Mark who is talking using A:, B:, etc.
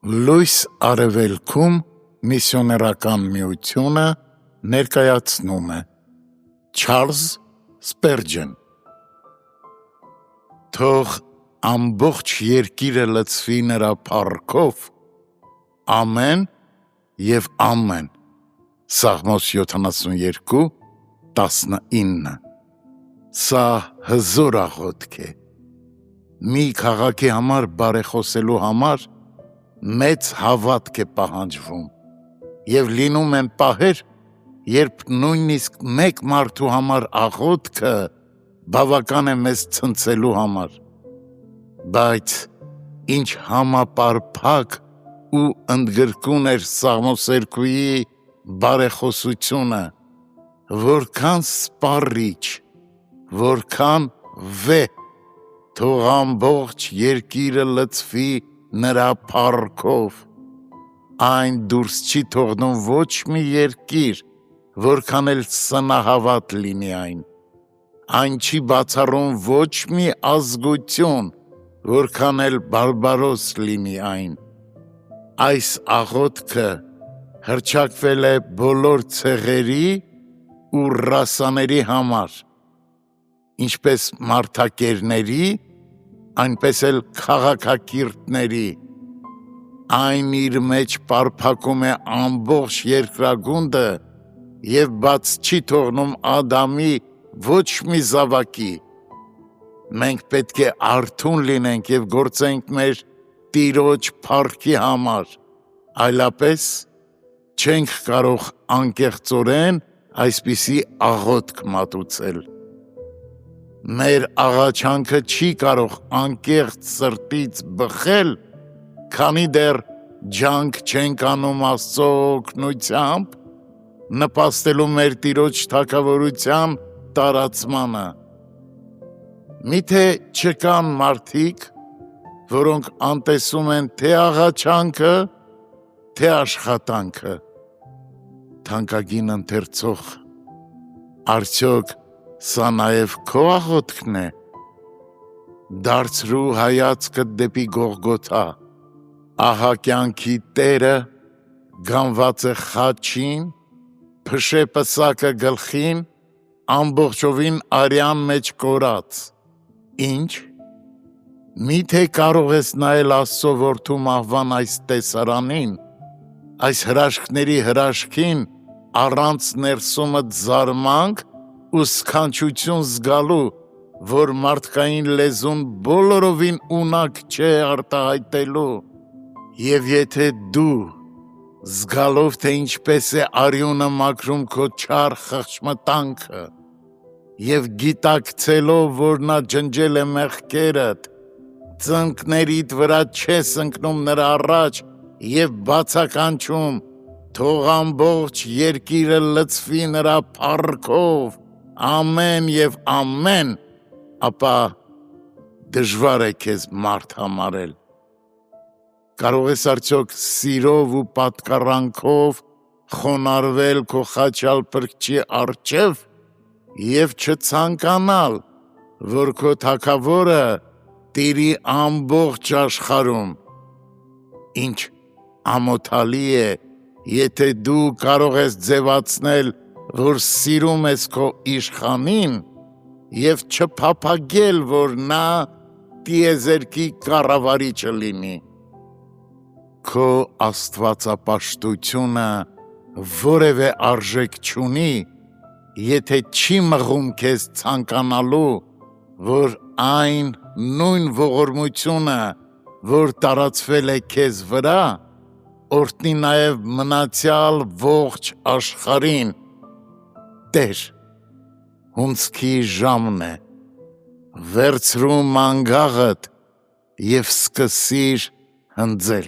A: Լույս արևելքում միսիոներական միությունը ներկայացնում է Չարլզ Սպերջեն Թող ամբողջ երկիրը լցվի նրա փառքով ամեն և ամեն Սաղմոս 72:19 Սա հզոր աղոթք է մի քաղաքի համար բարեխոսելու համար մեծ հավատք է պահանջվում և լինում են պահեր, երբ նույնիսկ մեկ մարդու համար աղոթքը բավական է մեզ ցնցելու համար, բայց ինչ համապարփակ ու ընդգրկուն էր Սաղմոս 2-ի բարեխոսությունը, որքան սպառիչ, որքան վեհ, թող ամբողջ երկիրը լցվի նրա փառքով, այն դուրս չի թողնում ոչ մի երկիր, որքան էլ սնահավատ լինի այն չի բացառում ոչ մի ազգություն, որքան էլ բարբարոս լինի այն, այս աղոթքը հռչակվել է բոլոր ցեղերի ու ռասաների համար, ինչպես մարդակերների, այնպես էլ քաղաքակիրթների, այն իր մեջ պարփակում է ամբողջ երկրագունդը և բաց չի թողնում Ադամի ոչ մի զավակի, մենք պետք է արթուն լինենք և գործենք մեր Տիրոջ փառքի համար, այլապես չենք կարող անկեղծորեն այսպիսի աղոթք մատուցել, մեր աղաչանքը չի կարող անկեղծ սրտից բխել, քանի դեռ ջանք չենք անում Աստծո օգնությամբ, նպաստելու մեր Տիրոջ թագավորության տարածմանը, միթե չկան մարդիկ, որոնք անտեսում են թե աղաչանքը, թե աշխատանքը, թանկագին ընթերցող, արդյոք սա նաև քո աղոթքն է, դարձրու հայացքդ դեպի Գողգոթա, ահա կյանքի Տերը գանված է խաչին, փշե պսակը գլխին, ամբողջովին արյան մեջ կորած, ինչ, միթե կարող ես նայել Աստծո որդու մահվան այս տեսարանին, այս հրաշքների հրաշքին առանց ներսումդ զարմանք ու սքանչություն զգալու, որ մարդկային լեզուն բոլորովին ունակ չէ արտահայտելու, և եթե դու զգալով, թե ինչպես է արյունը մաքրում քո չար խղճմտանքը և գիտակցելով, որ նա ջնջել է մեղքերդ, ծնկներիդ վրա չես ընկնում նրա առաջ և բացականչում, թող ամբողջ երկիրը լցվի նրա փառքով, ամեն և ամեն, ապա դժվար է քեզ մարդ համարել, կարող ես արդյոք սիրով ու պատկառանքով խոնարհվել քո խաչյալ Փրկչի առջև և չցանկանալ, որ քո թագավորը տիրի ամբողջ աշխարհում, ինչ ամոթալի է, եթե դու կարող ես ձևացնել, որ սիրում ես քո իշխանին և չփափագել, որ նա տիեզերքի կառավարիչը լինի, քո աստվածապաշտությունը որևէ արժեք չունի, եթե չի մղում քեզ ցանկանալու, որ այն նույն ողորմությունը, որ տարածվել է քեզ վրա, օրհնի նաև մնացյալ ողջ աշխարհին, Տեր, հունձքի ժամն է, վերցրու մանգաղդ և սկսիր հնձել,